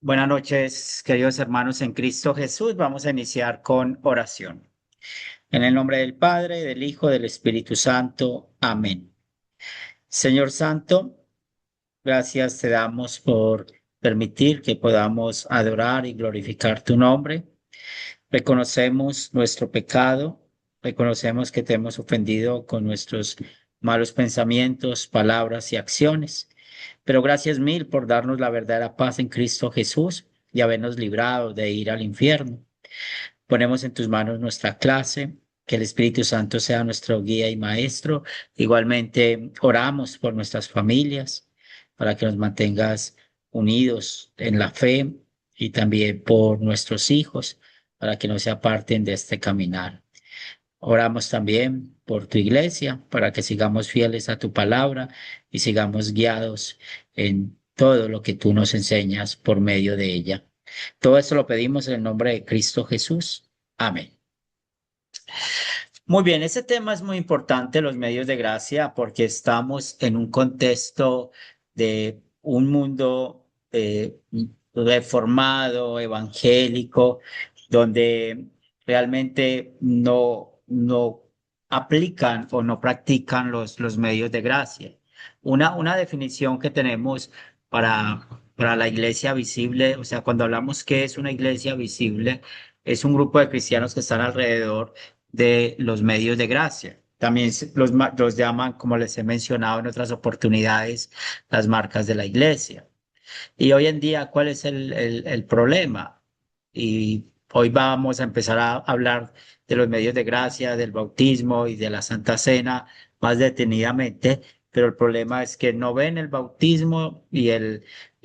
Buenas noches, queridos hermanos en Cristo Jesús. Vamos a iniciar con oración. En el nombre del Padre, del Hijo, del Espíritu Santo. Amén. Señor Santo, gracias te damos por permitir que podamos adorar y glorificar tu nombre. Reconocemos nuestro pecado, reconocemos que te hemos ofendido con nuestros malos pensamientos, palabras y acciones. Pero gracias mil por darnos la verdadera paz en Cristo Jesús y habernos librado de ir al infierno. Ponemos en tus manos nuestra clase, que el Espíritu Santo sea nuestro guía y maestro. Igualmente oramos por nuestras familias, para que nos mantengas unidos en la fe y también por nuestros hijos, para que no se aparten de este caminar. Oramos también por tu iglesia, para que sigamos fieles a tu palabra y sigamos guiados en todo lo que tú nos enseñas por medio de ella. Todo esto lo pedimos en el nombre de Cristo Jesús. Amén. Muy bien, ese tema es muy importante, los medios de gracia, porque estamos en un contexto de un mundo reformado, evangélico, donde realmente no aplican o no practican los medios de gracia. Una definición que tenemos para la iglesia visible, o sea, cuando hablamos que es una iglesia visible, es un grupo de cristianos que están alrededor de los medios de gracia. También los llaman, como les he mencionado en otras oportunidades, las marcas de la iglesia. Y hoy en día, ¿cuál es el problema? Y hoy vamos a empezar a hablar de los medios de gracia, del bautismo y de la Santa Cena más detenidamente, pero el problema es que no ven el bautismo y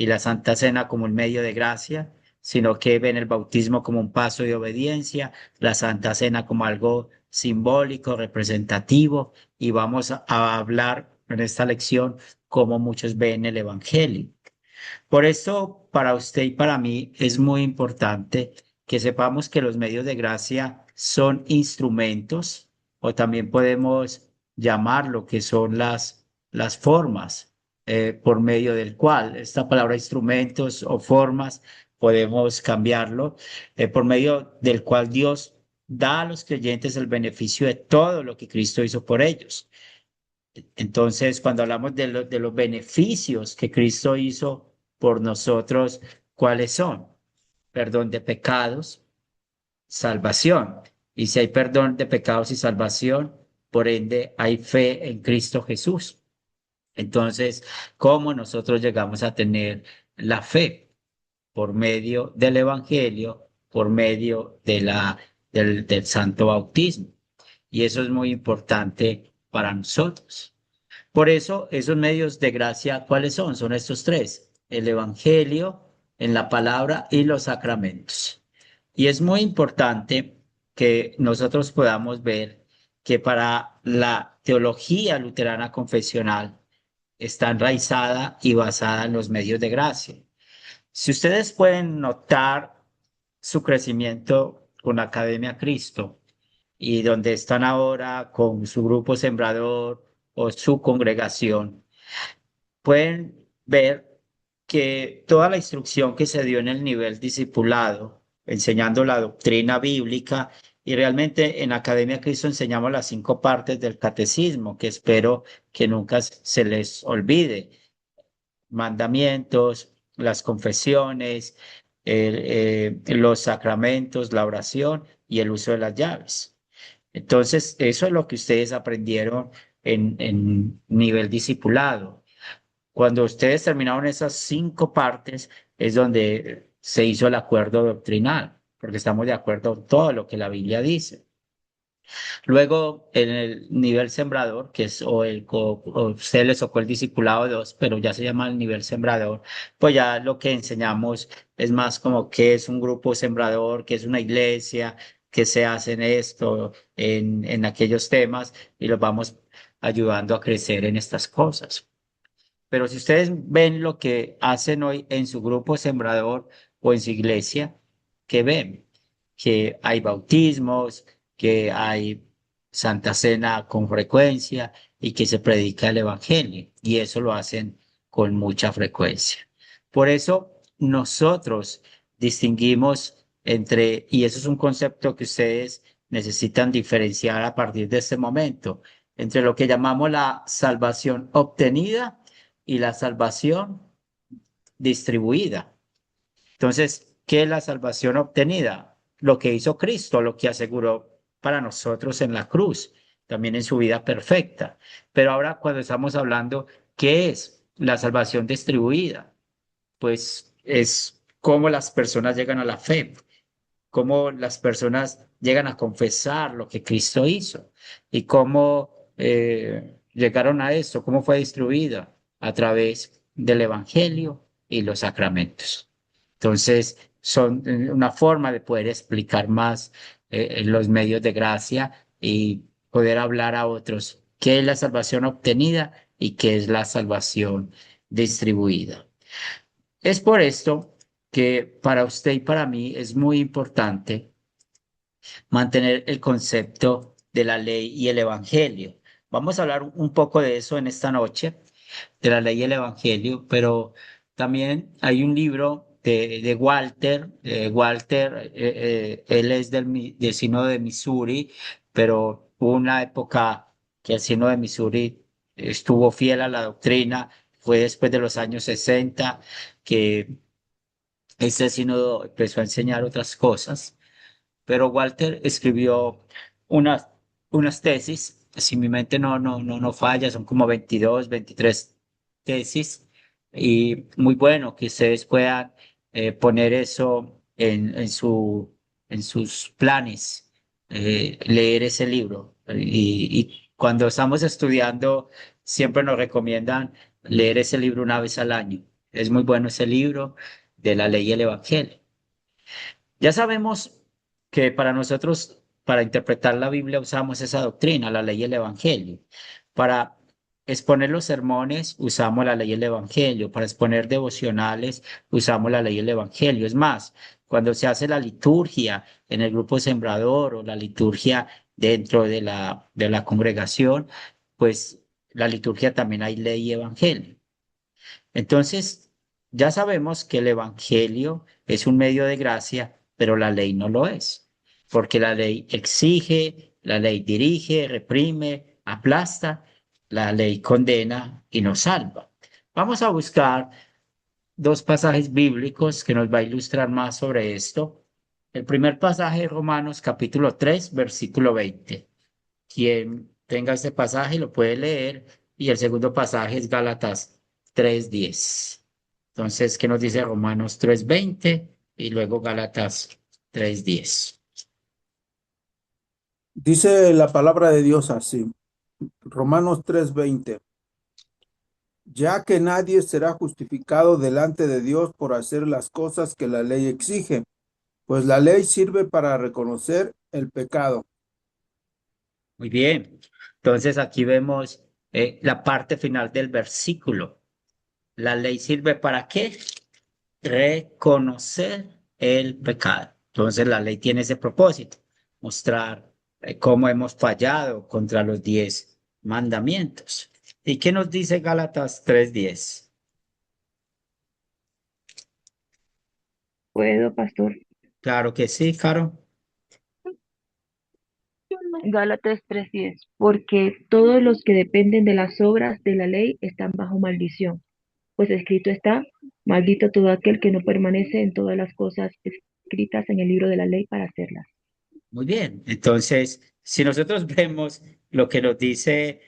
la Santa Cena como un medio de gracia, sino que ven el bautismo como un paso de obediencia, la Santa Cena como algo simbólico, representativo, y vamos a hablar en esta lección cómo muchos ven el Evangelio. Por eso, para usted y para mí es muy importante que sepamos que los medios de gracia son instrumentos o también podemos llamar lo que son las formas por medio del cual esta palabra instrumentos o formas podemos cambiarlo, por medio del cual Dios da a los creyentes el beneficio de todo lo que Cristo hizo por ellos. Entonces, cuando hablamos de los beneficios que Cristo hizo por nosotros, ¿cuáles son? Perdón de pecados, salvación. Y si hay perdón de pecados y salvación, por ende hay fe en Cristo Jesús. Entonces, ¿cómo nosotros llegamos a tener la fe? Por medio del Evangelio, por medio del santo bautismo. Y eso es muy importante para nosotros. Por eso, esos medios de gracia, ¿cuáles son? Son estos tres: el Evangelio, en la palabra y los sacramentos. Y es muy importante que nosotros podamos ver que para la teología luterana confesional está enraizada y basada en los medios de gracia. Si ustedes pueden notar su crecimiento con la Academia Cristo, y donde están ahora con su grupo sembrador o su congregación, pueden ver que toda la instrucción que se dio en el nivel discipulado, enseñando la doctrina bíblica, y realmente en Academia Cristo enseñamos las 5 partes del catecismo, que espero que nunca se les olvide: mandamientos, las confesiones, los sacramentos, la oración y el uso de las llaves. Entonces, eso es lo que ustedes aprendieron en nivel discipulado. Cuando ustedes terminaron esas 5 partes, es donde se hizo el acuerdo doctrinal, porque estamos de acuerdo en todo lo que la Biblia dice. Luego, en el nivel sembrador, que es o usted les tocó el discipulado 2, pero ya se llama el nivel sembrador, pues ya lo que enseñamos es más como qué es un grupo sembrador, qué es una iglesia, qué se hace en esto, en aquellos temas, y los vamos ayudando a crecer en estas cosas. Pero si ustedes ven lo que hacen hoy en su grupo sembrador o en su iglesia, ¿qué ven? Que hay bautismos, que hay Santa Cena con frecuencia y que se predica el Evangelio. Y eso lo hacen con mucha frecuencia. Por eso nosotros distinguimos entre, y eso es un concepto que ustedes necesitan diferenciar a partir de este momento, entre lo que llamamos la salvación obtenida y la salvación distribuida. Entonces, ¿qué es la salvación obtenida? Lo que hizo Cristo, lo que aseguró para nosotros en la cruz, también en su vida perfecta. Pero ahora cuando estamos hablando, ¿qué es la salvación distribuida? Pues es cómo las personas llegan a la fe, cómo las personas llegan a confesar lo que Cristo hizo y cómo llegaron a esto, cómo fue distribuida a través del Evangelio y los sacramentos. Entonces, son una forma de poder explicar más los medios de gracia y poder hablar a otros qué es la salvación obtenida y qué es la salvación distribuida. Es por esto que para usted y para mí es muy importante mantener el concepto de la ley y el evangelio. Vamos a hablar un poco de eso en esta noche, de la ley y el evangelio, pero también hay un libro de Walter. Él es del Sínodo de Missouri, pero hubo una época que el Sínodo de Missouri estuvo fiel a la doctrina. Fue después de los años 60 que este sínodo empezó a enseñar otras cosas, pero Walter escribió unas, unas tesis, si mi mente no falla, son como 22, 23 tesis, y muy bueno que ustedes puedan poner eso en sus planes, leer ese libro. Y cuando estamos estudiando, siempre nos recomiendan leer ese libro una vez al año. Es muy bueno ese libro de la ley y el evangelio. Ya sabemos que para nosotros, para interpretar la Biblia, usamos esa doctrina, la ley y el evangelio. Para exponer los sermones, usamos la ley y el evangelio. Para exponer devocionales, usamos la ley y el evangelio. Es más, cuando se hace la liturgia en el grupo sembrador o la liturgia dentro de la congregación, pues la liturgia también hay ley y evangelio. Entonces, ya sabemos que el Evangelio es un medio de gracia, pero la ley no lo es, porque la ley exige, la ley dirige, reprime, aplasta, la ley condena y nos salva. Vamos a buscar dos pasajes bíblicos que nos va a ilustrar más sobre esto. El primer pasaje es Romanos capítulo 3, versículo 20. Quien tenga este pasaje lo puede leer y el segundo pasaje es Gálatas 3:10. Entonces, ¿qué nos dice Romanos 3:20 y luego Gálatas 3:10? Dice la palabra de Dios así, Romanos 3:20, ya que nadie será justificado delante de Dios por hacer las cosas que la ley exige, pues la ley sirve para reconocer el pecado. Muy bien. Entonces, aquí vemos la parte final del versículo. ¿La ley sirve para qué? Reconocer el pecado. Entonces la ley tiene ese propósito, mostrar cómo hemos fallado contra los 10 mandamientos. ¿Y qué nos dice Gálatas 3:10? ¿Puedo, pastor? Claro que sí, Caro. Gálatas 3:10. Porque todos los que dependen de las obras de la ley están bajo maldición. Pues escrito está, maldito todo aquel que no permanece en todas las cosas escritas en el libro de la ley para hacerlas. Muy bien. Entonces, si nosotros vemos lo que nos dice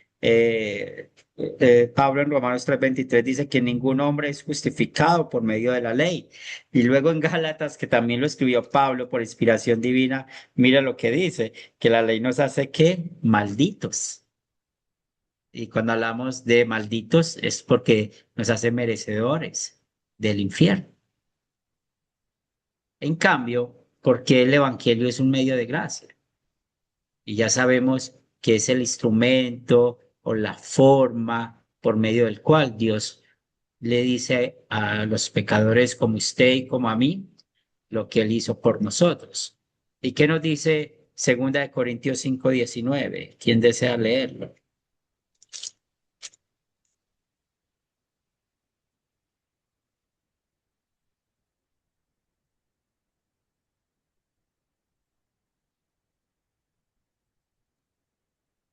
Pablo en Romanos 3:23, dice que ningún hombre es justificado por medio de la ley. Y luego en Gálatas, que también lo escribió Pablo por inspiración divina, mira lo que dice, que la ley nos hace que malditos. Y cuando hablamos de malditos es porque nos hace merecedores del infierno. En cambio, porque el Evangelio es un medio de gracia. Y ya sabemos que es el instrumento o la forma por medio del cual Dios le dice a los pecadores como usted y como a mí lo que él hizo por nosotros. ¿Y qué nos dice Segunda de Corintios 5:19? ¿Quién desea leerlo?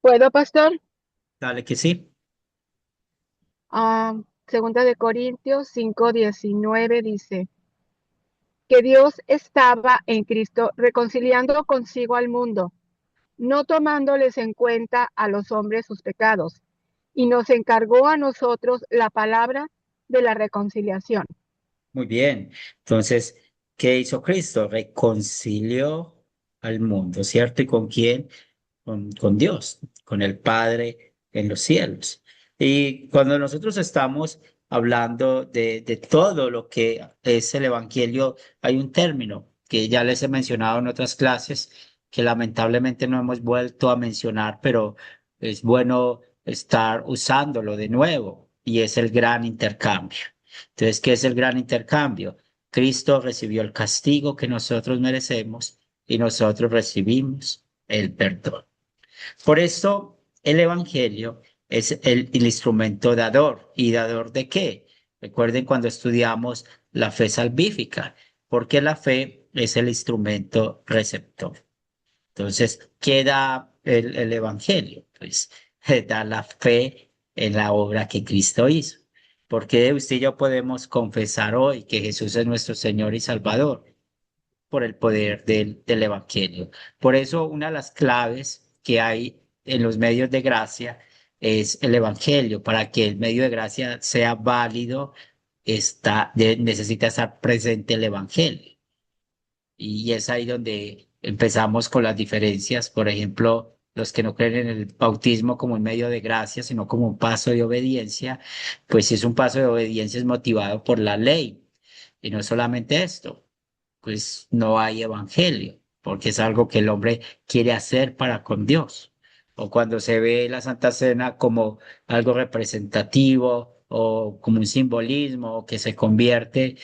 ¿Puedo, pastor? Dale que sí. Segunda de Corintios 5:19 dice que Dios estaba en Cristo reconciliando consigo al mundo, no tomándoles en cuenta a los hombres sus pecados, y nos encargó a nosotros la palabra de la reconciliación. Muy bien. Entonces, ¿qué hizo Cristo? Reconcilió al mundo, ¿cierto? ¿Y con quién? Con Dios, con el Padre en los cielos. Y cuando nosotros estamos hablando de todo lo que es el Evangelio, hay un término que ya les he mencionado en otras clases, que lamentablemente no hemos vuelto a mencionar, pero es bueno estar usándolo de nuevo, y es el gran intercambio. Entonces, ¿qué es el gran intercambio? Cristo recibió el castigo que nosotros merecemos y nosotros recibimos el perdón. Por eso el Evangelio es el instrumento dador. ¿Y dador de qué? Recuerden cuando estudiamos la fe salvífica, porque la fe es el instrumento receptor. Entonces, ¿qué da el Evangelio? Pues da la fe en la obra que Cristo hizo. Porque usted y yo podemos confesar hoy que Jesús es nuestro Señor y Salvador por el poder del Evangelio. Por eso, una de las claves que hay en los medios de gracia es el Evangelio. Para que el medio de gracia sea válido, necesita estar presente el Evangelio. Y es ahí donde empezamos con las diferencias. Por ejemplo, los que no creen en el bautismo como un medio de gracia, sino como un paso de obediencia, pues si es un paso de obediencia es motivado por la ley. Y no solamente esto, pues no hay evangelio, porque es algo que el hombre quiere hacer para con Dios. O cuando se ve la Santa Cena como algo representativo o como un simbolismo o que se convierte,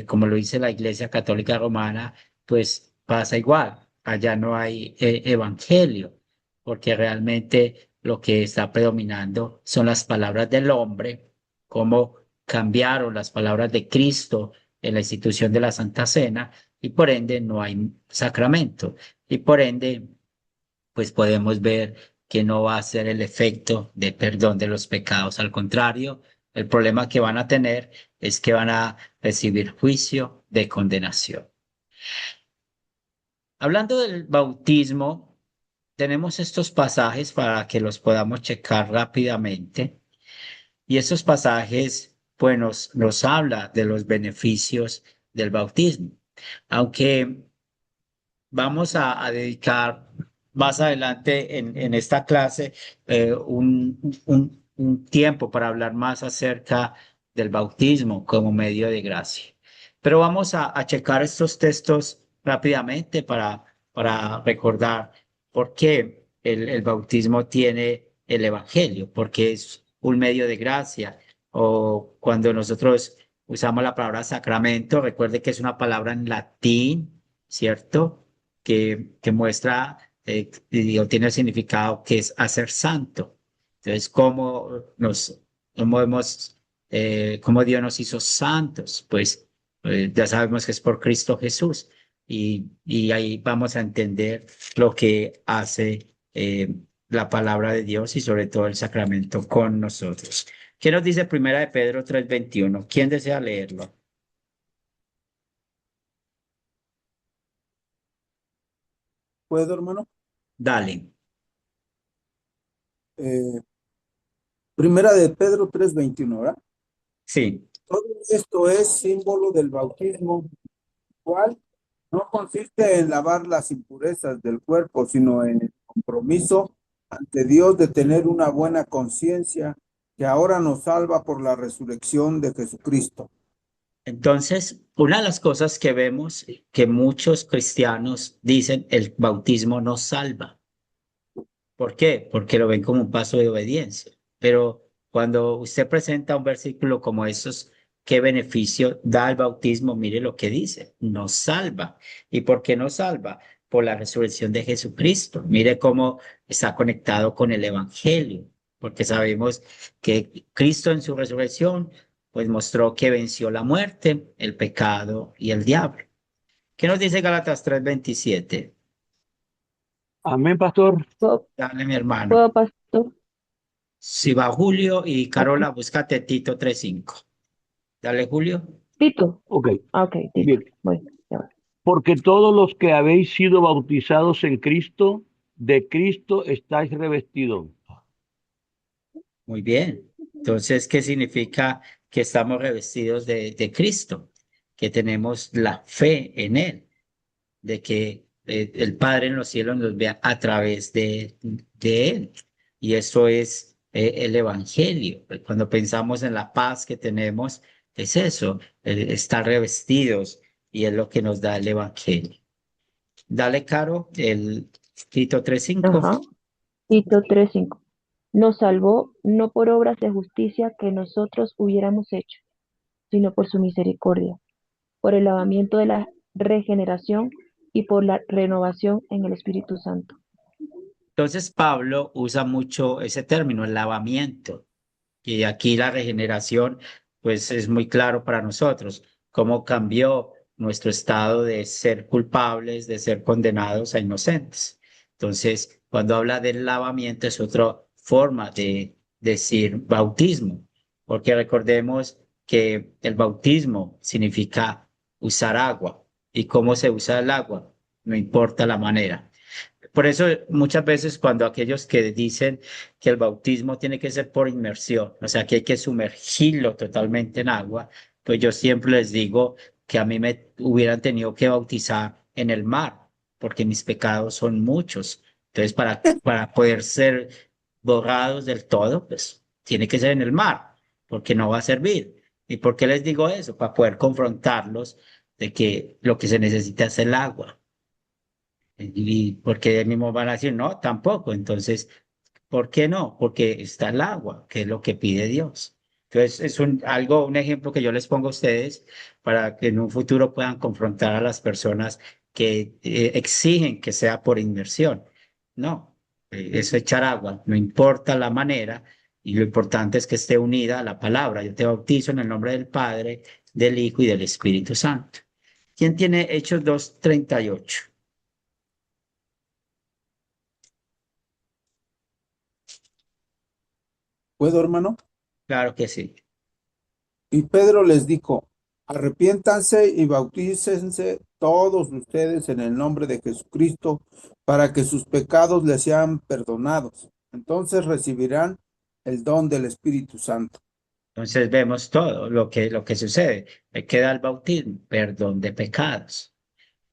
como lo dice la Iglesia Católica Romana, pues pasa igual. Allá no hay evangelio, porque realmente lo que está predominando son las palabras del hombre, cómo cambiaron las palabras de Cristo en la institución de la Santa Cena, y por ende no hay sacramento, y por ende pues podemos ver que no va a ser el efecto de perdón de los pecados. Al contrario, el problema que van a tener es que van a recibir juicio de condenación. Hablando del bautismo, tenemos estos pasajes para que los podamos checar rápidamente, y estos pasajes pues nos habla de los beneficios del bautismo. Aunque vamos a dedicar más adelante en esta clase un tiempo para hablar más acerca del bautismo como medio de gracia. Pero vamos a checar estos textos rápidamente para recordar por qué el bautismo tiene el evangelio, porque es un medio de gracia. O cuando nosotros usamos la palabra sacramento, recuerde que es una palabra en latín, ¿cierto? Que muestra y tiene el significado que es hacer santo. Entonces, cómo Dios nos hizo santos? Pues ya sabemos que es por Cristo Jesús. Y ahí vamos a entender lo que hace la palabra de Dios y sobre todo el sacramento con nosotros. ¿Qué nos dice Primera de Pedro 3:21? ¿Quién desea leerlo? ¿Puedo, hermano? Dale. Eh, Primera de Pedro 3:21, ¿verdad? Sí. Todo esto es símbolo del bautismo, cual no consiste en lavar las impurezas del cuerpo, sino en el compromiso ante Dios de tener una buena conciencia que ahora nos salva por la resurrección de Jesucristo. Entonces, una de las cosas que vemos que muchos cristianos dicen, el bautismo nos salva. ¿Por qué? Porque lo ven como un paso de obediencia. Pero cuando usted presenta un versículo como esos, ¿qué beneficio da el bautismo? Mire lo que dice, nos salva. ¿Y por qué nos salva? Por la resurrección de Jesucristo. Mire cómo está conectado con el Evangelio, porque sabemos que Cristo en su resurrección, pues mostró que venció la muerte, el pecado y el diablo. ¿Qué nos dice Gálatas 3:27? Amén, pastor. ¿Puedo, Dale, mi hermano. puedo, pastor? Si va Julio y Ok. Carola, búscate Tito 3:5. Dale, Julio. Tito. Ok, Ah, ok, Tito. bien. Bueno, ya va. Porque todos los que habéis sido bautizados en Cristo, de Cristo estáis revestidos. Muy bien. Entonces, ¿qué significa que estamos revestidos de Cristo? Que tenemos la fe en Él, de que el Padre en los cielos nos vea a través de Él. Y eso es el Evangelio. Cuando pensamos en la paz que tenemos, es eso, estar revestidos y es lo que nos da el Evangelio. Dale, Caro, el Tito 3:5. Ajá. Tito 3:5. Nos salvó no por obras de justicia que nosotros hubiéramos hecho, sino por su misericordia, por el lavamiento de la regeneración y por la renovación en el Espíritu Santo. Entonces, Pablo usa mucho ese término, el lavamiento. Y aquí la regeneración, pues es muy claro para nosotros, cómo cambió nuestro estado de ser culpables, de ser condenados a inocentes. Entonces, cuando habla del lavamiento es otra forma de decir bautismo, porque recordemos que el bautismo significa usar agua. ¿Y cómo se usa el agua? No importa la manera. Por eso muchas veces cuando aquellos que dicen que el bautismo tiene que ser por inmersión, o sea, que hay que sumergirlo totalmente en agua, pues yo siempre les digo que a mí me hubieran tenido que bautizar en el mar, porque mis pecados son muchos. Entonces, para poder ser borrados del todo, pues tiene que ser en el mar, porque no va a servir. ¿Y por qué les digo eso? Para poder confrontarlos de que lo que se necesita es el agua. Y porque ellos mismos van a decir, no, tampoco. Entonces, ¿por qué no? Porque está el agua, que es lo que pide Dios. Entonces, es un ejemplo que yo les pongo a ustedes para que en un futuro puedan confrontar a las personas que exigen que sea por inmersión. No, es echar agua, no importa la manera, y lo importante es que esté unida a la palabra. Yo te bautizo en el nombre del Padre, del Hijo y del Espíritu Santo. ¿Quién tiene Hechos 2:38? ¿Puedo, hermano? Claro que sí. Y Pedro les dijo, arrepiéntanse y bautícense todos ustedes en el nombre de Jesucristo para que sus pecados les sean perdonados. Entonces recibirán el don del Espíritu Santo. Entonces vemos todo lo que sucede. Me queda el bautismo, perdón de pecados.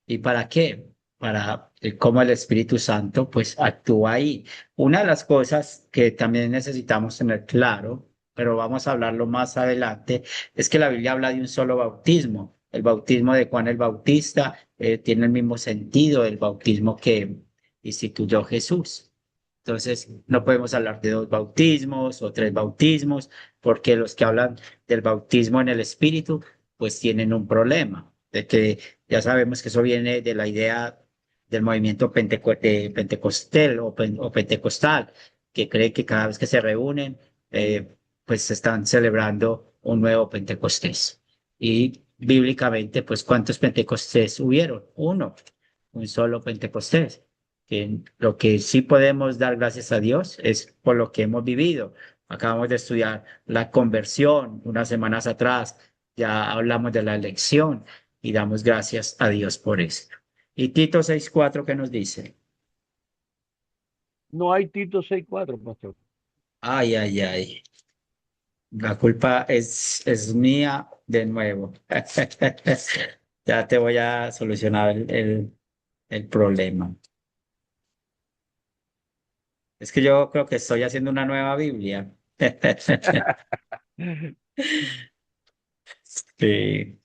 ¿Y para qué? Para cómo el Espíritu Santo pues actúa ahí. Una de las cosas que también necesitamos tener claro, pero vamos a hablarlo más adelante, es que la Biblia habla de un solo bautismo. El bautismo de Juan el Bautista tiene el mismo sentido del bautismo que instituyó Jesús. Entonces, no podemos hablar de dos bautismos o tres bautismos, porque los que hablan del bautismo en el Espíritu, pues tienen un problema, de que ya sabemos que eso viene de la idea del movimiento pentecostal o pentecostal, que cree que cada vez que se reúnen, pues se están celebrando un nuevo Pentecostés. Y bíblicamente, pues, ¿cuántos Pentecostés hubieron? Uno, un solo Pentecostés. Que lo que sí podemos dar gracias a Dios es por lo que hemos vivido. Acabamos de estudiar la conversión unas semanas atrás, ya hablamos de la elección y damos gracias a Dios por esto. Y Tito 6:4, ¿qué nos dice? No hay Tito 6:4, pastor. Ay, ay, ay. La culpa es mía de nuevo. Ya te voy a solucionar el problema. Es que yo creo que estoy haciendo una nueva Biblia. Sí,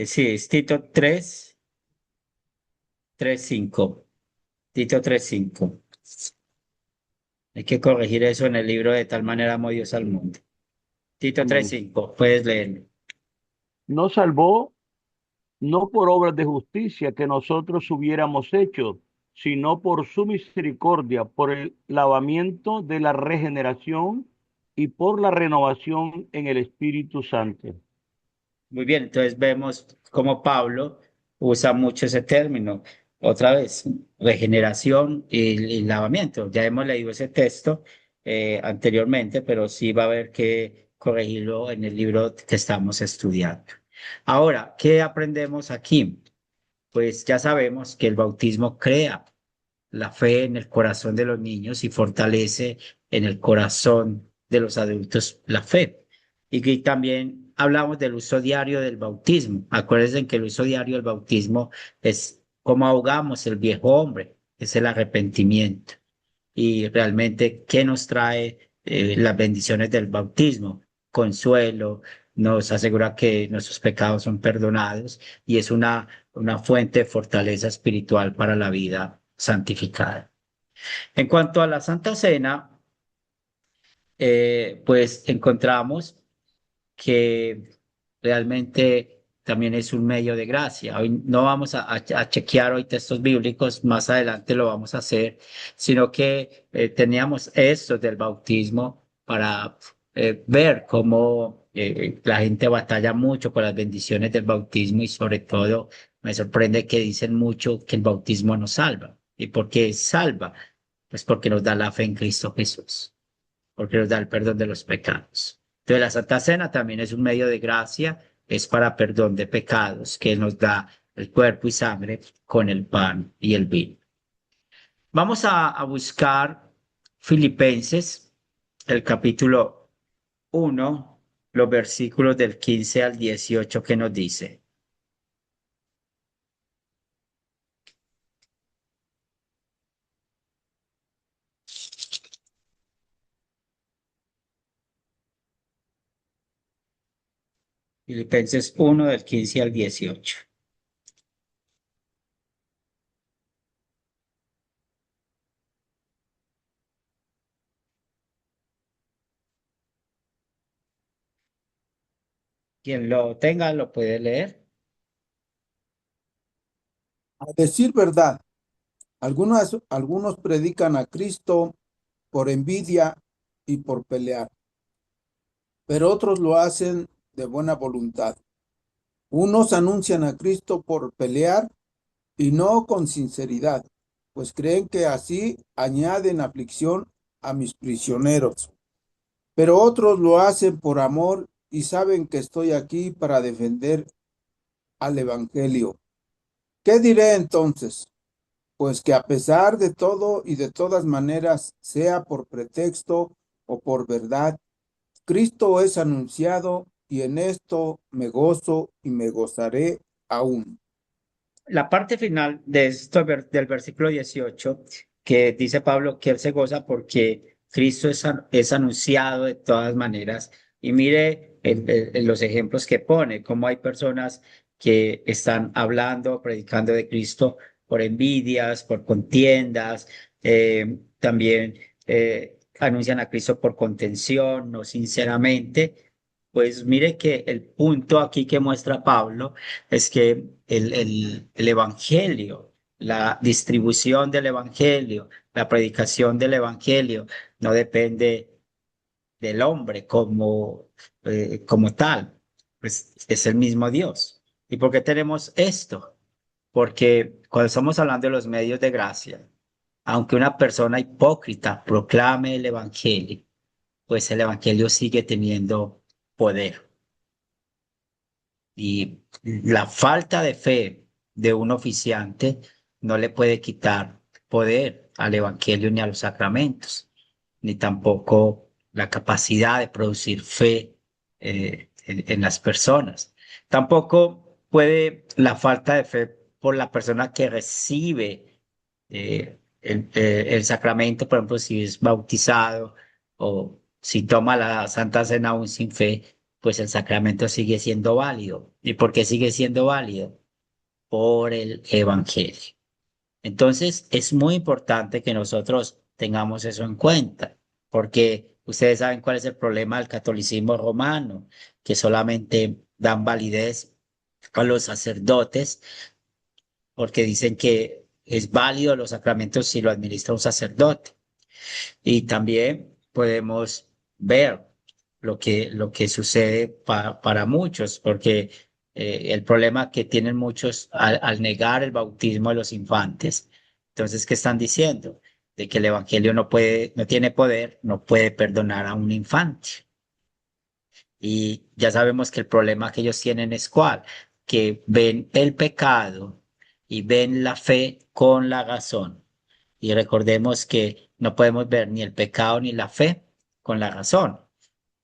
sí, es Tito 3:5. Tito 3:5. Hay que corregir eso en el libro de tal manera amó Dios al mundo. Tito Amén. 3:5, puedes leerlo. Nos salvó no por obras de justicia que nosotros hubiéramos hecho, sino por su misericordia, por el lavamiento de la regeneración y por la renovación en el Espíritu Santo. Muy bien, entonces vemos cómo Pablo usa mucho ese término. Otra vez, regeneración y lavamiento. Ya hemos leído ese texto anteriormente, pero sí va a haber que corregirlo en el libro que estamos estudiando. Ahora, ¿qué aprendemos aquí? Pues ya sabemos que el bautismo crea la fe en el corazón de los niños y fortalece en el corazón de los adultos la fe. Y que también hablamos del uso diario del bautismo. Acuérdense que el uso diario del bautismo es como ahogamos el viejo hombre, es el arrepentimiento. Y realmente, ¿qué nos trae las bendiciones del bautismo? Consuelo, nos asegura que nuestros pecados son perdonados y es una fuente de fortaleza espiritual para la vida santificada. En cuanto a la Santa Cena, pues encontramos que realmente también es un medio de gracia. Hoy no vamos a chequear hoy textos bíblicos, más adelante lo vamos a hacer, sino que teníamos esto del bautismo para ver cómo la gente batalla mucho con las bendiciones del bautismo y sobre todo me sorprende que dicen mucho que el bautismo nos salva. ¿Y por qué salva? Pues porque nos da la fe en Cristo Jesús, porque nos da el perdón de los pecados. Entonces la Santa Cena también es un medio de gracia, es para perdón de pecados, que nos da el cuerpo y sangre con el pan y el vino. Vamos a buscar Filipenses, el capítulo 1, los versículos del 15 al 18 que nos dice. Filipenses 1 del 15 al 18. Quien lo tenga lo puede leer. A decir verdad, algunos predican a Cristo por envidia y por pelear, pero otros lo hacen de buena voluntad. Unos anuncian a Cristo por pelear y no con sinceridad, pues creen que así añaden aflicción a mis prisioneros. Pero otros lo hacen por amor y saben que estoy aquí para defender al Evangelio. ¿Qué diré entonces? Pues que a pesar de todo y de todas maneras, sea por pretexto o por verdad, Cristo es anunciado y en esto me gozo y me gozaré aún. La parte final de esto del versículo 18, que dice Pablo que él se goza porque Cristo es anunciado de todas maneras. Y mire los ejemplos que pone, cómo hay personas que están hablando, predicando de Cristo por envidias, por contiendas, también anuncian a Cristo por contención, no sinceramente. Pues mire que el punto aquí que muestra Pablo es que el evangelio, la distribución del evangelio, la predicación del evangelio no depende del hombre como tal, pues es el mismo Dios. ¿Y por qué tenemos esto? Porque cuando estamos hablando de los medios de gracia, aunque una persona hipócrita proclame el evangelio, pues el evangelio sigue teniendo poder. Y la falta de fe de un oficiante no le puede quitar poder al evangelio ni a los sacramentos, ni tampoco la capacidad de producir fe en las personas. Tampoco puede la falta de fe por la persona que recibe el sacramento, por ejemplo, si es bautizado o si toma la Santa Cena aún sin fe, pues el sacramento sigue siendo válido. ¿Y por qué sigue siendo válido? Por el Evangelio. Entonces, es muy importante que nosotros tengamos eso en cuenta, porque ustedes saben cuál es el problema del catolicismo romano, que solamente dan validez a los sacerdotes, porque dicen que es válido los sacramentos si lo administra un sacerdote. Y también podemos ver lo que sucede para muchos, porque el problema que tienen muchos al negar el bautismo de los infantes, entonces, ¿qué están diciendo? De que el evangelio no tiene poder, no puede perdonar a un infante. Y ya sabemos que el problema que ellos tienen es cuál, que ven el pecado y ven la fe con la razón. Y recordemos que no podemos ver ni el pecado ni la fe con la razón,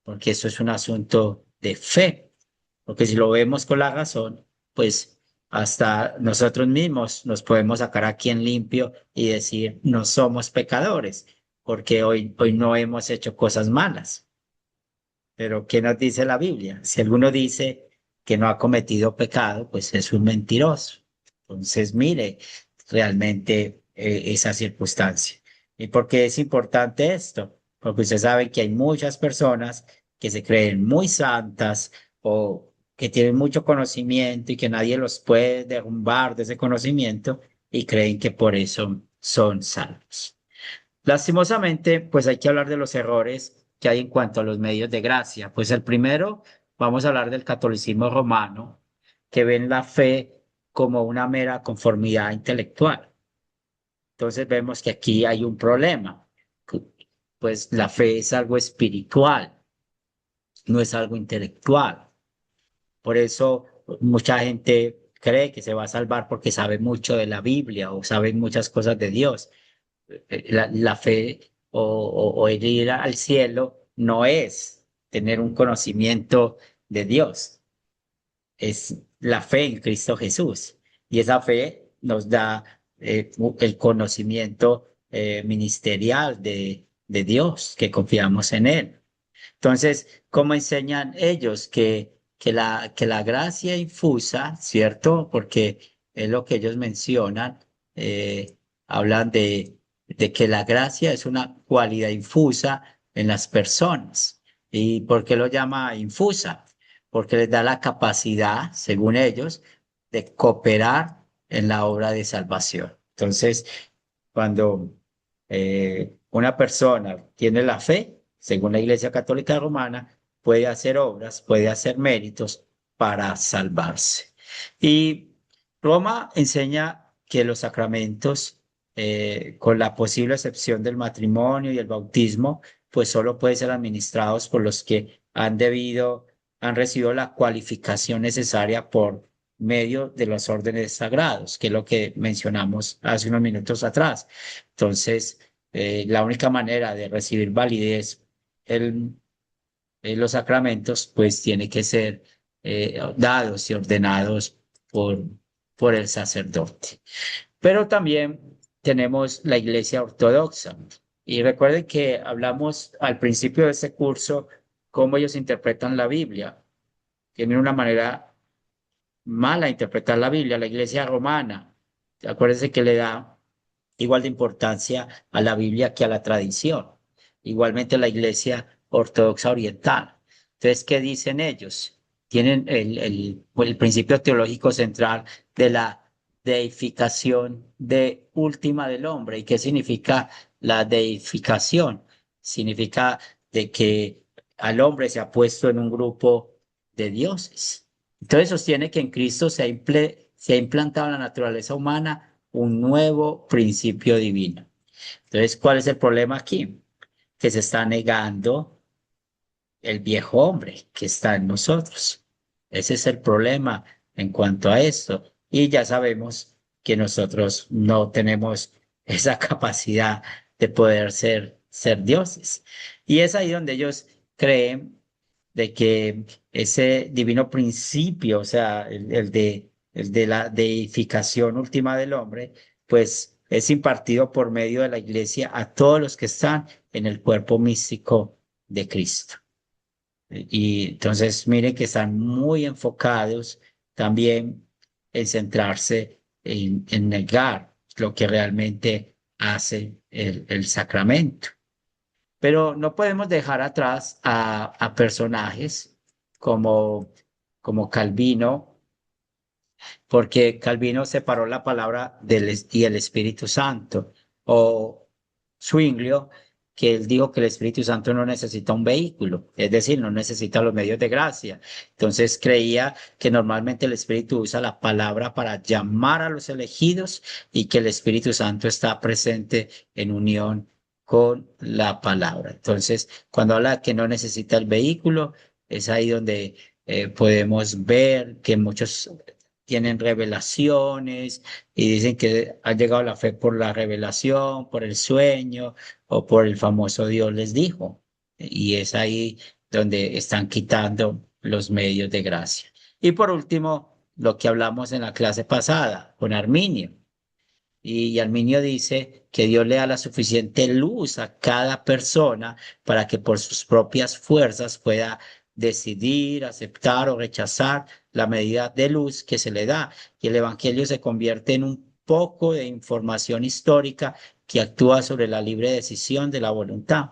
porque eso es un asunto de fe. Porque si lo vemos con la razón, pues hasta nosotros mismos nos podemos sacar aquí en limpio y decir, no somos pecadores, porque hoy no hemos hecho cosas malas. Pero ¿qué nos dice la Biblia? Si alguno dice que no ha cometido pecado, pues es un mentiroso. Entonces, mire realmente esa circunstancia. ¿Y por qué es importante esto? Porque usted sabe que hay muchas personas que se creen muy santas o que tienen mucho conocimiento y que nadie los puede derrumbar de ese conocimiento y creen que por eso son salvos. Lastimosamente, pues hay que hablar de los errores que hay en cuanto a los medios de gracia. Pues el primero, vamos a hablar del catolicismo romano, que ven la fe como una mera conformidad intelectual. Entonces vemos que aquí hay un problema. Pues la fe es algo espiritual, no es algo intelectual. Por eso mucha gente cree que se va a salvar porque sabe mucho de la Biblia o sabe muchas cosas de Dios. La fe o el ir al cielo no es tener un conocimiento de Dios, es la fe en Cristo Jesús. Y esa fe nos da el conocimiento ministerial de Dios, que confiamos en Él. Entonces, ¿cómo enseñan ellos que la gracia infusa, ¿cierto? Porque es lo que ellos mencionan, hablan de que la gracia es una cualidad infusa en las personas. ¿Y por qué lo llama infusa? Porque les da la capacidad, según ellos, de cooperar en la obra de salvación. Entonces, cuando una persona tiene la fe, según la Iglesia Católica Romana, puede hacer obras, puede hacer méritos para salvarse. Y Roma enseña que los sacramentos, con la posible excepción del matrimonio y el bautismo, pues solo pueden ser administrados por los que han recibido la cualificación necesaria por medio de los órdenes sagrados, que es lo que mencionamos hace unos minutos atrás. Entonces, la única manera de recibir validez en, en los sacramentos, pues tiene que ser dados y ordenados por, por el sacerdote. Pero también tenemos la Iglesia Ortodoxa. Y recuerden que hablamos al principio de este curso cómo ellos interpretan la Biblia. Tienen una manera mala de interpretar la Biblia, la Iglesia Romana. Acuérdense que le da igual de importancia a la Biblia que a la tradición. Igualmente la Iglesia Ortodoxa Oriental. Entonces, ¿qué dicen ellos? Tienen el principio teológico central de la deificación de última del hombre. ¿Y qué significa la deificación? Significa de que al hombre se ha puesto en un grupo de dioses. Entonces sostiene que en Cristo se ha implantado en la naturaleza humana un nuevo principio divino. Entonces, ¿cuál es el problema aquí? Que se está negando el viejo hombre que está en nosotros. Ese es el problema en cuanto a esto. Y ya sabemos que nosotros no tenemos esa capacidad de poder ser dioses. Y es ahí donde ellos creen de que ese divino principio, o sea, el de la deificación última del hombre, pues es impartido por medio de la iglesia a todos los que están en el cuerpo místico de Cristo. Y entonces miren que están muy enfocados también en centrarse en negar lo que realmente hace el sacramento. Pero no podemos dejar atrás a personajes como, como Calvino, porque Calvino separó la palabra y el Espíritu Santo, o Zwinglio, que él dijo que el Espíritu Santo no necesita un vehículo, es decir, no necesita los medios de gracia. Entonces creía que normalmente el Espíritu usa la palabra para llamar a los elegidos y que el Espíritu Santo está presente en unión con la palabra. Entonces, cuando habla que no necesita el vehículo, es ahí donde podemos ver que muchos tienen revelaciones y dicen que ha llegado la fe por la revelación, por el sueño o por el famoso Dios les dijo. Y es ahí donde están quitando los medios de gracia. Y por último, lo que hablamos en la clase pasada con Arminio. Y Arminio dice que Dios le da la suficiente luz a cada persona para que por sus propias fuerzas pueda decidir, aceptar o rechazar la medida de luz que se le da. Y el Evangelio se convierte en un poco de información histórica que actúa sobre la libre decisión de la voluntad.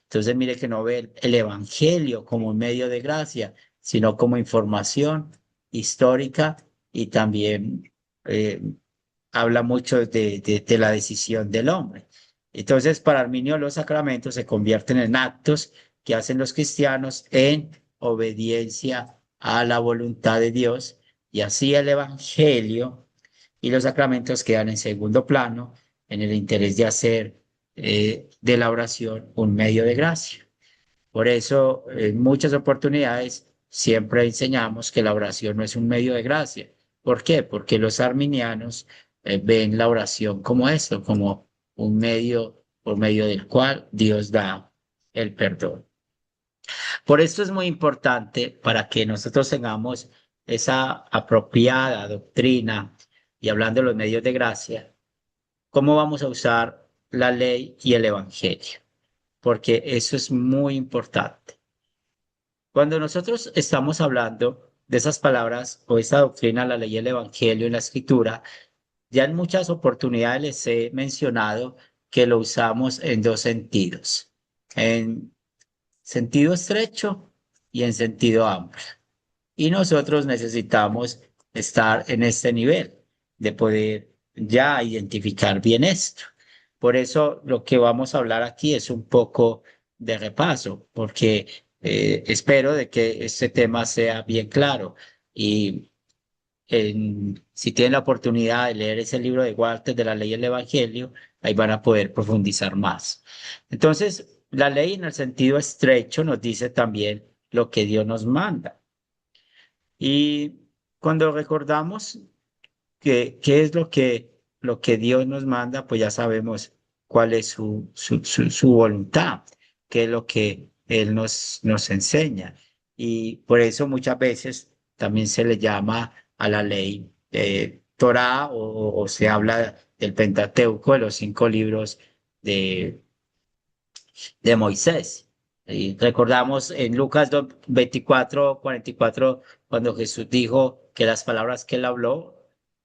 Entonces, mire que no ve el Evangelio como un medio de gracia, sino como información histórica y también habla mucho de la decisión del hombre. Entonces, para Arminio, los sacramentos se convierten en actos que hacen los cristianos en obediencia a la voluntad de Dios, y así el Evangelio y los sacramentos quedan en segundo plano en el interés de hacer de la oración un medio de gracia. Por eso, en muchas oportunidades, siempre enseñamos que la oración no es un medio de gracia. ¿Por qué? Porque los arminianos ven la oración como esto, como un medio por medio del cual Dios da el perdón. Por esto es muy importante para que nosotros tengamos esa apropiada doctrina y hablando de los medios de gracia, cómo vamos a usar la ley y el evangelio, porque eso es muy importante. Cuando nosotros estamos hablando de esas palabras o esa doctrina, la ley y el evangelio en la escritura, ya en muchas oportunidades les he mencionado que lo usamos en dos sentidos, en sentido estrecho y en sentido amplio. Y nosotros necesitamos estar en este nivel de poder ya identificar bien esto. Por eso lo que vamos a hablar aquí es un poco de repaso, porque espero de que este tema sea bien claro. Y si tienen la oportunidad de leer ese libro de Walter de la Ley y el Evangelio, ahí van a poder profundizar más. Entonces, la ley en el sentido estrecho nos dice también lo que Dios nos manda. Y cuando recordamos qué es lo que Dios nos manda, pues ya sabemos cuál es su voluntad, qué es lo que Él nos enseña. Y por eso muchas veces también se le llama a la ley Torá o se habla del Pentateuco, de los 5 libros de, de Moisés. Y recordamos en Lucas 24:44, cuando Jesús dijo que las palabras que él habló,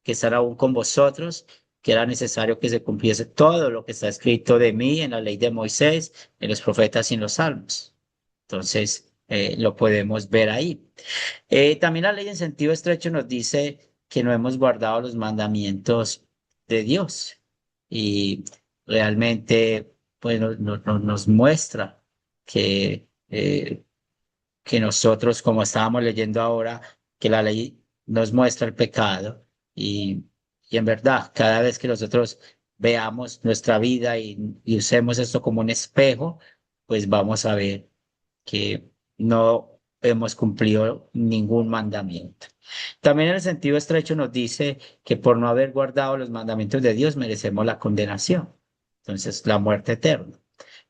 que estará aún con vosotros, que era necesario que se cumpliese todo lo que está escrito de mí en la ley de Moisés, en los profetas y en los salmos. Entonces, lo podemos ver ahí. También la ley en sentido estrecho nos dice que no hemos guardado los mandamientos de Dios y realmente pues nos muestra que nosotros, como estábamos leyendo ahora, que la ley nos muestra el pecado y en verdad, cada vez que nosotros veamos nuestra vida y usemos esto como un espejo, pues vamos a ver que no hemos cumplido ningún mandamiento. También en el sentido estrecho nos dice que por no haber guardado los mandamientos de Dios merecemos la condenación, entonces la muerte eterna.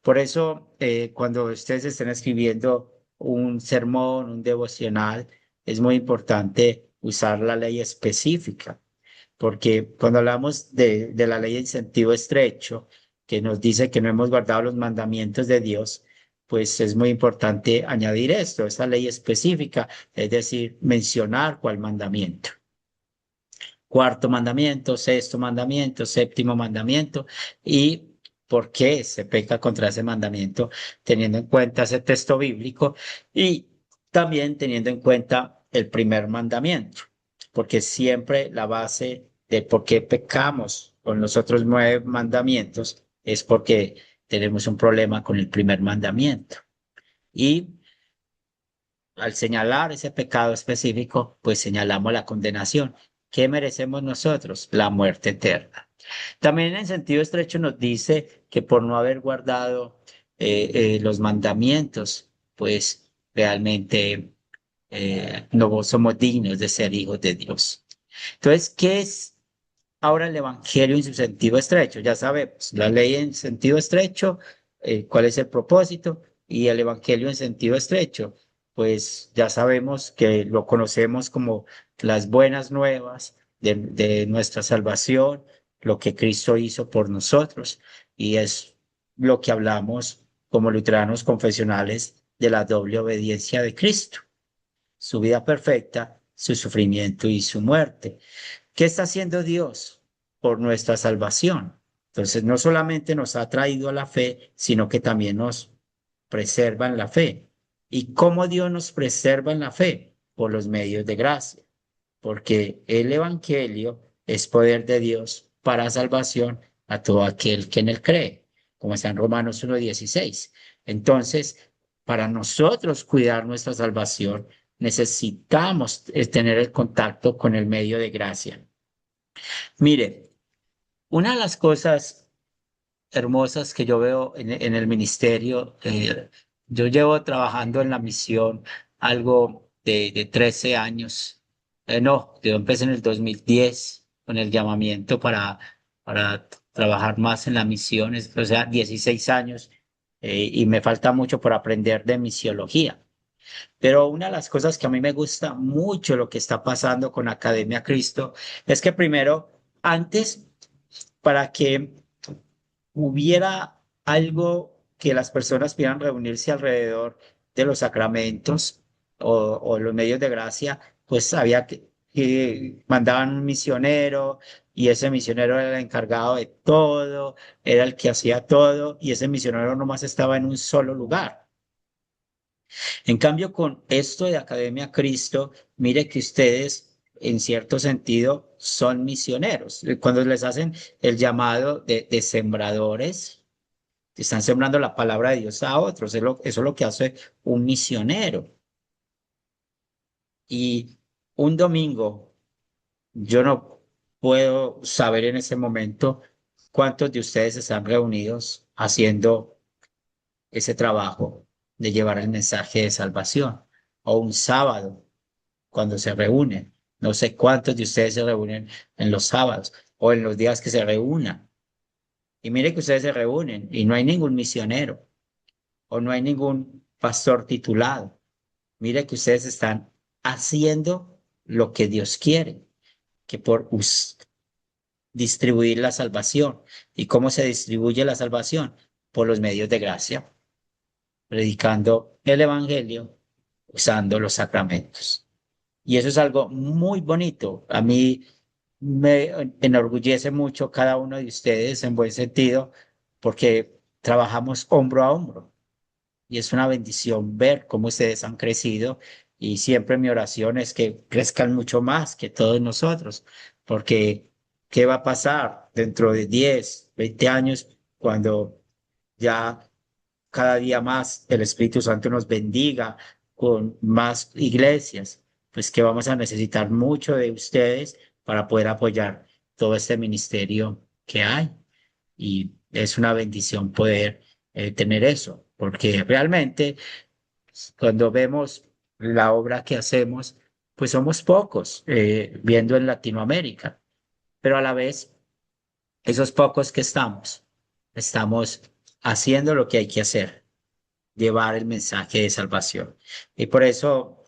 Por eso, cuando ustedes estén escribiendo un sermón, un devocional, es muy importante usar la ley específica, porque cuando hablamos de la ley en sentido estrecho, que nos dice que no hemos guardado los mandamientos de Dios, pues es muy importante añadir esto, esta ley específica, es decir, mencionar cuál mandamiento. Cuarto mandamiento, sexto mandamiento, séptimo mandamiento y por qué se peca contra ese mandamiento, teniendo en cuenta ese texto bíblico y también teniendo en cuenta el primer mandamiento, porque siempre la base de por qué pecamos con los otros 9 mandamientos es porque tenemos un problema con el primer mandamiento. Y al señalar ese pecado específico, pues señalamos la condenación. ¿Qué merecemos nosotros? La muerte eterna. También en sentido estrecho nos dice que por no haber guardado los mandamientos, pues realmente no somos dignos de ser hijos de Dios. Entonces, ¿qué es ahora el Evangelio en su sentido estrecho? Ya sabemos, la ley en sentido estrecho, cuál es el propósito, y el Evangelio en sentido estrecho, pues ya sabemos que lo conocemos como las buenas nuevas de nuestra salvación, lo que Cristo hizo por nosotros, y es lo que hablamos como luteranos confesionales de la doble obediencia de Cristo, su vida perfecta, su sufrimiento y su muerte. ¿Qué está haciendo Dios por nuestra salvación? Entonces, no solamente nos ha traído a la fe, sino que también nos preserva en la fe. ¿Y cómo Dios nos preserva en la fe? Por los medios de gracia, porque el Evangelio es poder de Dios para salvación a todo aquel que en él cree, como está en Romanos 1:16. Entonces, para nosotros cuidar nuestra salvación, necesitamos tener el contacto con el medio de gracia. Mire, una de las cosas hermosas que yo veo en el ministerio, yo llevo trabajando en la misión algo de 13 años. No, yo empecé en el 2010 con el llamamiento para trabajar más en las misiones, o sea, 16 años, y me falta mucho por aprender de misiología. Pero una de las cosas que a mí me gusta mucho lo que está pasando con Academia Cristo es que primero, antes, para que hubiera algo que las personas pudieran reunirse alrededor de los sacramentos o los medios de gracia, pues había que mandaban un misionero y ese misionero era el encargado de todo, era el que hacía todo y ese misionero nomás estaba en un solo lugar. En cambio, con esto de Academia Cristo, mire que ustedes, en cierto sentido, son misioneros. Cuando les hacen el llamado de sembradores, están sembrando la palabra de Dios a otros. Eso es lo que hace un misionero. Y un domingo, yo no puedo saber en ese momento cuántos de ustedes están reunidos haciendo ese trabajo de llevar el mensaje de salvación. O un sábado cuando se reúnen. No sé cuántos de ustedes se reúnen en los sábados o en los días que se reúnan. Y mire que ustedes se reúnen y no hay ningún misionero o no hay ningún pastor titulado. Mire que ustedes están haciendo lo que Dios quiere, que por distribuir la salvación. ¿Y cómo se distribuye la salvación? Por los medios de gracia, predicando el evangelio, usando los sacramentos. Y eso es algo muy bonito. A mí me enorgullece mucho cada uno de ustedes en buen sentido, porque trabajamos hombro a hombro. Y es una bendición ver cómo ustedes han crecido. Y siempre mi oración es que crezcan mucho más que todos nosotros, porque ¿qué va a pasar dentro de 10, 20 años cuando ya cada día más el Espíritu Santo nos bendiga con más iglesias? Pues que vamos a necesitar mucho de ustedes para poder apoyar todo este ministerio que hay. Y es una bendición poder tener eso, porque realmente cuando vemos la obra que hacemos, pues somos pocos viendo en Latinoamérica, pero a la vez, esos pocos que estamos haciendo lo que hay que hacer, llevar el mensaje de salvación. Y por eso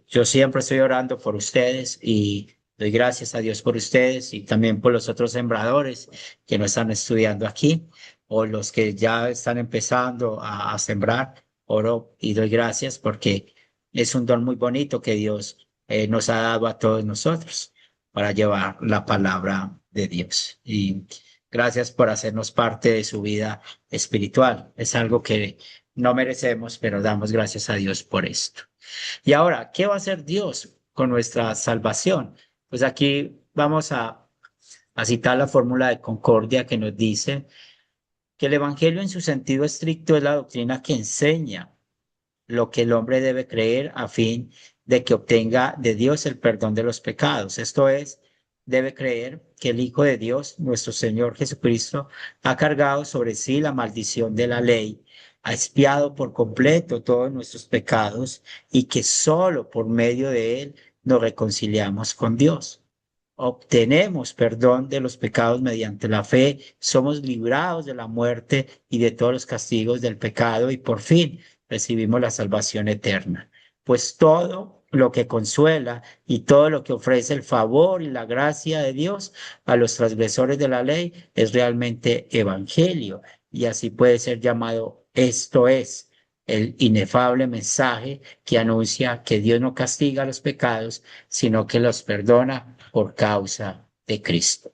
yo siempre estoy orando por ustedes y doy gracias a Dios por ustedes y también por los otros sembradores que no están estudiando aquí o los que ya están empezando a sembrar. Oro y doy gracias porque es un don muy bonito que Dios nos ha dado a todos nosotros para llevar la palabra de Dios. Y gracias por hacernos parte de su vida espiritual. Es algo que no merecemos, pero damos gracias a Dios por esto. Y ahora, ¿qué va a hacer Dios con nuestra salvación? Pues aquí vamos a citar la fórmula de concordia que nos dice que el Evangelio en su sentido estricto es la doctrina que enseña lo que el hombre debe creer a fin de que obtenga de Dios el perdón de los pecados. Esto es, debe creer que el Hijo de Dios, nuestro Señor Jesucristo, ha cargado sobre sí la maldición de la ley, ha expiado por completo todos nuestros pecados y que solo por medio de él nos reconciliamos con Dios. Obtenemos perdón de los pecados mediante la fe, somos librados de la muerte y de todos los castigos del pecado y por fin recibimos la salvación eterna. Pues todo lo que consuela y todo lo que ofrece el favor y la gracia de Dios a los transgresores de la ley es realmente evangelio y así puede ser llamado esto es el inefable mensaje que anuncia que Dios no castiga los pecados, sino que los perdona por causa de Cristo.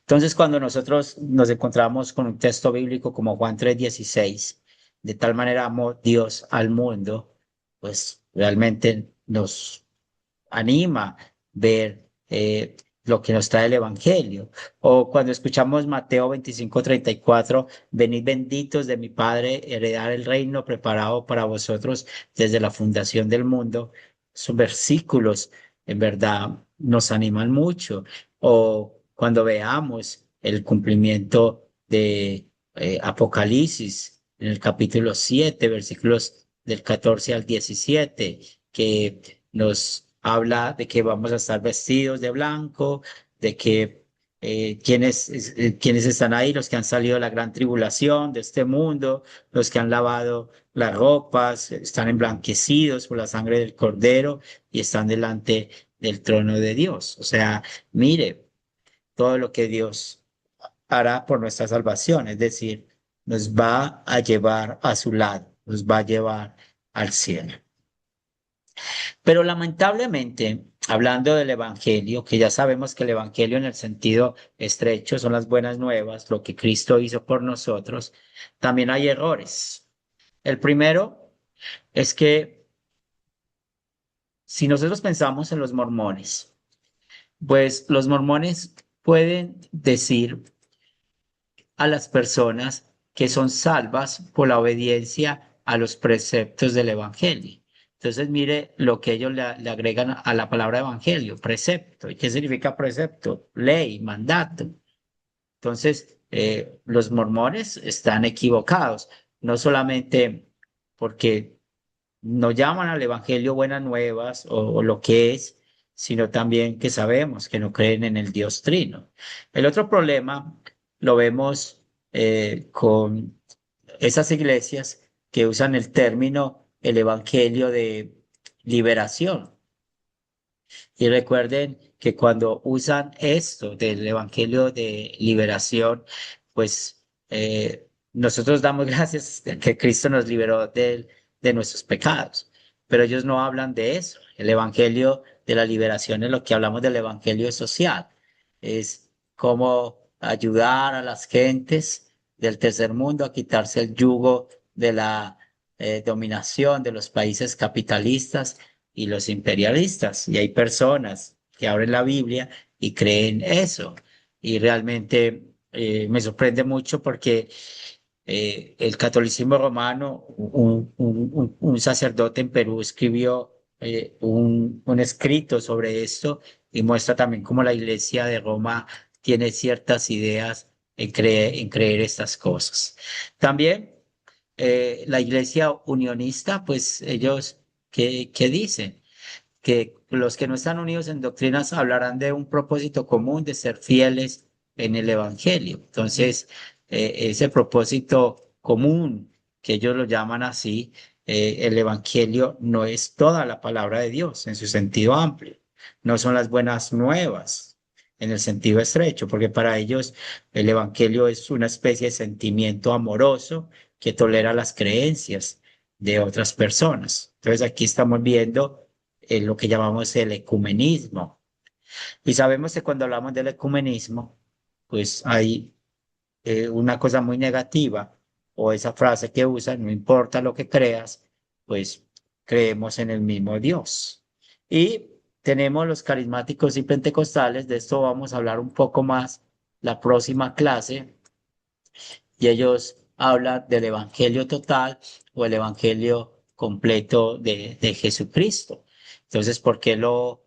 Entonces, cuando nosotros nos encontramos con un texto bíblico como Juan 3:16, de tal manera amó Dios al mundo, pues realmente nos anima ver lo que nos trae el Evangelio. O cuando escuchamos Mateo 25:34, venid benditos de mi Padre, heredar el reino preparado para vosotros desde la fundación del mundo. Son versículos, en verdad, nos animan mucho. O cuando veamos el cumplimiento de Apocalipsis en el capítulo 7, versículos del 14 al 17, que nos habla de que vamos a estar vestidos de blanco, de que quienes están ahí, los que han salido de la gran tribulación de este mundo, los que han lavado las ropas, están emblanquecidos por la sangre del Cordero y están delante del trono de Dios. O sea, mire todo lo que Dios hará por nuestra salvación, es decir, nos va a llevar a su lado, nos va a llevar al cielo. Pero lamentablemente, hablando del Evangelio, que ya sabemos que el Evangelio en el sentido estrecho son las buenas nuevas, lo que Cristo hizo por nosotros, también hay errores. El primero es que si nosotros pensamos en los mormones, pues los mormones pueden decir a las personas que son salvas por la obediencia a los preceptos del Evangelio. Entonces, mire lo que ellos le agregan a la palabra evangelio, precepto. ¿Y qué significa precepto? Ley, mandato. Entonces, los mormones están equivocados, no solamente porque no llaman al evangelio buenas nuevas o lo que es, sino también que sabemos que no creen en el Dios Trino. El otro problema lo vemos con esas iglesias que usan el término el evangelio de liberación. Y recuerden que cuando usan esto del evangelio de liberación, pues nosotros damos gracias de que Cristo nos liberó de nuestros pecados, pero ellos no hablan de eso. El evangelio de la liberación es lo que hablamos del evangelio social, es cómo ayudar a las gentes del tercer mundo a quitarse el yugo de la dominación de los países capitalistas y los imperialistas. Y hay personas que abren la Biblia y creen eso. Y realmente me sorprende mucho porque el catolicismo romano, un sacerdote en Perú escribió un escrito sobre esto y muestra también cómo la Iglesia de Roma tiene ciertas ideas en creer estas cosas. También la Iglesia unionista, pues ellos, ¿qué dicen? Que los que no están unidos en doctrinas hablarán de un propósito común de ser fieles en el Evangelio. Entonces, ese propósito común, que ellos lo llaman así, el Evangelio no es toda la palabra de Dios en su sentido amplio, no son las buenas nuevas en el sentido estrecho, porque para ellos el Evangelio es una especie de sentimiento amoroso que tolera las creencias de otras personas. Entonces aquí estamos viendo lo que llamamos el ecumenismo. Y sabemos que cuando hablamos del ecumenismo, pues hay una cosa muy negativa, o esa frase que usan, no importa lo que creas, pues creemos en el mismo Dios. Y tenemos los carismáticos y pentecostales, de esto vamos a hablar un poco más la próxima clase, y ellos hablan del evangelio total o el evangelio completo de Jesucristo. Entonces, por qué lo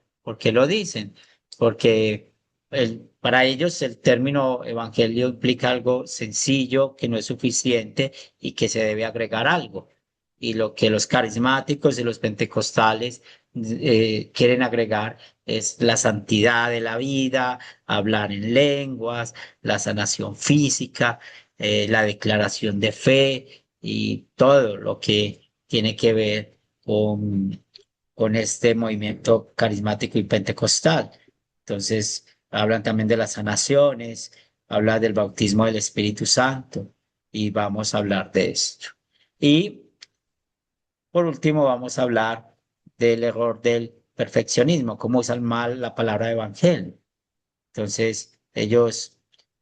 dicen? Porque para ellos el término evangelio implica algo sencillo, que no es suficiente y que se debe agregar algo. Y lo que los carismáticos y los pentecostales quieren agregar es la santidad de la vida, hablar en lenguas, la sanación física, la declaración de fe y todo lo que tiene que ver con este movimiento carismático y pentecostal. Entonces, hablan también de las sanaciones, habla del bautismo del Espíritu Santo y vamos a hablar de esto. Y por último, vamos a hablar del error del perfeccionismo, cómo usan mal la palabra evangelio. Entonces, ellos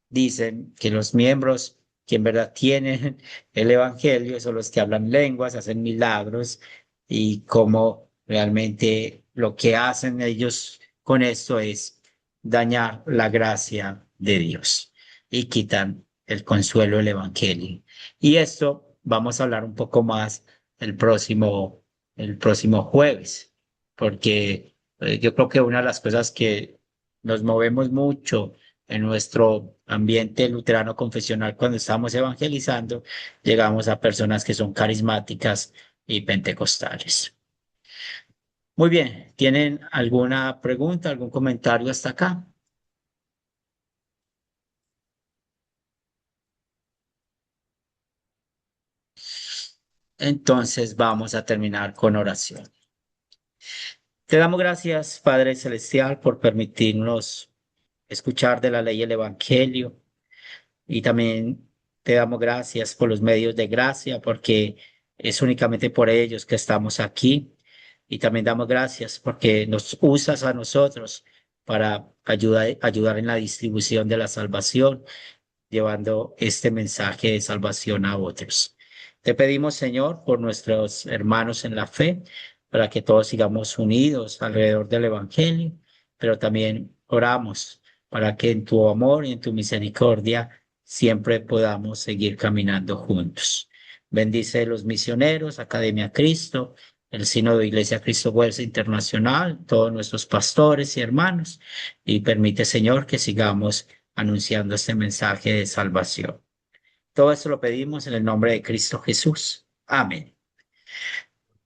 dicen que los miembros que en verdad tienen el evangelio son los que hablan lenguas, hacen milagros y cómo realmente lo que hacen ellos con esto es dañar la gracia de Dios y quitan el consuelo del evangelio. Y esto vamos a hablar un poco más el próximo jueves, porque yo creo que una de las cosas que nos movemos mucho en nuestro ambiente luterano confesional cuando estamos evangelizando, llegamos a personas que son carismáticas y pentecostales. Muy bien, ¿tienen alguna pregunta, algún comentario hasta acá? Entonces vamos a terminar con oración. Te damos gracias, Padre Celestial, por permitirnos escuchar de la ley el Evangelio. Y también te damos gracias por los medios de gracia, porque es únicamente por ellos que estamos aquí. Y también damos gracias porque nos usas a nosotros para ayudar en la distribución de la salvación, llevando este mensaje de salvación a otros. Te pedimos, Señor, por nuestros hermanos en la fe, para que todos sigamos unidos alrededor del Evangelio, pero también oramos para que en tu amor y en tu misericordia siempre podamos seguir caminando juntos. Bendice los misioneros, Academia Cristo, el Sínodo de Iglesia Cristo Fuerza Internacional, todos nuestros pastores y hermanos, y permite, Señor, que sigamos anunciando este mensaje de salvación. Todo esto lo pedimos en el nombre de Cristo Jesús. Amén.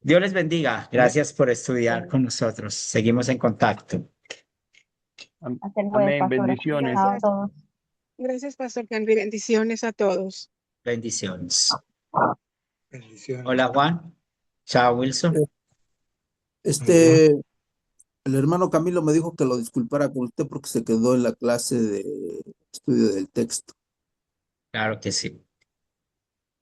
Dios les bendiga. Gracias por estudiar con nosotros. Seguimos en contacto. Hasta el jueves, Amén, pastora. bendiciones. Chao a todos. Gracias, Pastor Henry. Bendiciones a todos. Bendiciones. Bendiciones. Hola, Juan. Chao, Wilson. El hermano Camilo me dijo que lo disculpara con usted porque se quedó en la clase de estudio del texto. Claro que sí.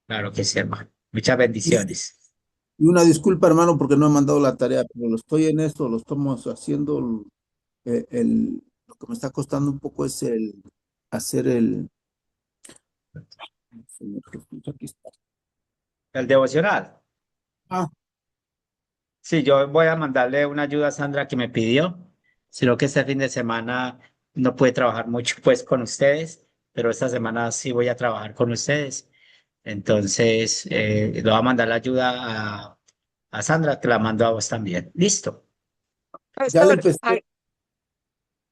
Claro que sí, hermano. Muchas Y, bendiciones. y una disculpa, hermano, porque no he mandado la tarea, pero lo estoy en esto, lo estamos haciendo. Lo que me está costando un poco es hacer Señor Jesús, aquí está. El devocional. Ah, Sí, yo voy a mandarle una ayuda a Sandra que me pidió, sino que este fin de semana no pude trabajar mucho pues con ustedes, pero esta semana sí voy a trabajar con ustedes. Entonces, le voy a mandar la ayuda a Sandra, te la mando a vos también. Listo. ya le Pastor, empecé.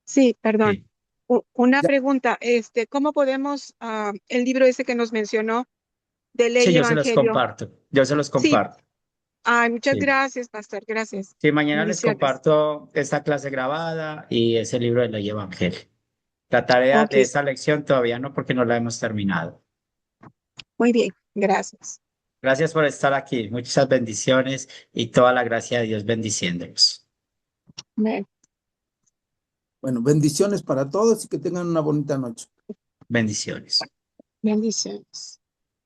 sí, perdón. Sí, Una ya- pregunta, ¿cómo podemos, el libro ese que nos mencionó de Ley sí, y yo se los Evangelio? comparto. Yo se los Sí, comparto. muchas Sí. gracias, Pastor, gracias. Sí, mañana les Bendiciones. comparto esta clase grabada y ese libro de Ley y Evangelio. La tarea Ok, de esta lección todavía no, porque no la hemos terminado. muy bien, gracias. Gracias por estar aquí. Muchas bendiciones y toda la gracia de Dios bendiciéndolos. Amén. Bueno, bendiciones para todos y que tengan una bonita noche. Bendiciones. Bendiciones.